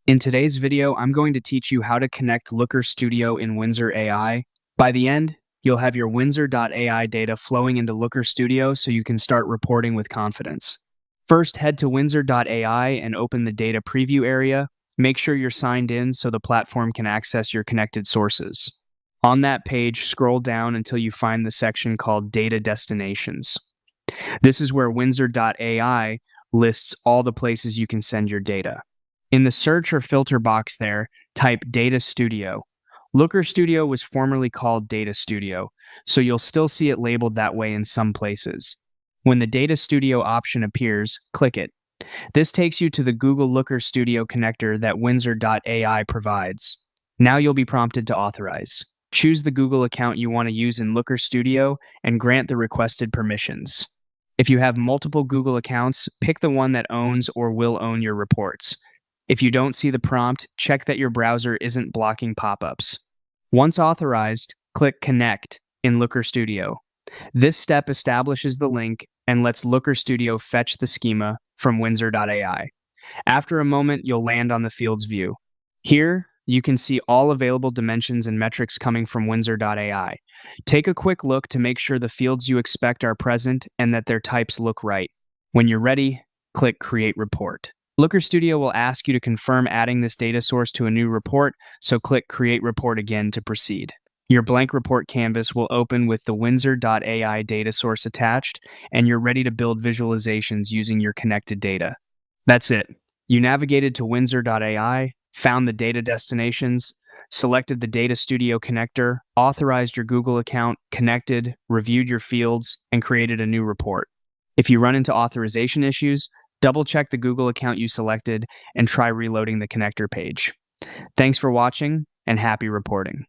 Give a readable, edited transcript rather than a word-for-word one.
In today's video, I'm going to teach you how to connect Looker Studio in Windsor AI. By the end, you'll have your Windsor AI data flowing into Looker Studio so you can start reporting with confidence. First, head to Windsor AI and open the data preview area. Make sure you're signed in so the platform can access your connected sources. On that page, scroll down until you find the section called Data Destinations. This is where Windsor AI lists all the places you can send your data. In the search or filter box there, type Data Studio. Looker Studio was formerly called Data Studio, so you'll still see it labeled that way in some places. When the Data Studio option appears, click it. This takes you to the Google Looker Studio connector that Windsor AI provides. Now you'll be prompted to authorize. Choose the Google account you want to use in Looker Studio and grant the requested permissions. If you have multiple Google accounts, pick the one that owns or will own your reports. If you don't see the prompt, check that your browser isn't blocking pop-ups. Once authorized, click Connect in Looker Studio. This step establishes the link and lets Looker Studio fetch the schema from Windsor AI. After a moment, you'll land on the fields view. Here, you can see all available dimensions and metrics coming from Windsor AI. Take a quick look to make sure the fields you expect are present and that their types look right. When you're ready, click Create Report. Looker Studio will ask you to confirm adding this data source to a new report, so click Create Report again to proceed. Your blank report canvas will open with the Windsor AI data source attached, and you're ready to build visualizations using your connected data. That's it. You navigated to Windsor AI, found the data destinations, selected the Data Studio connector, authorized your Google account, connected, reviewed your fields, and created a new report. If you run into authorization issues, double-check the Google account you selected and try reloading the connector page. Thanks for watching, and happy reporting.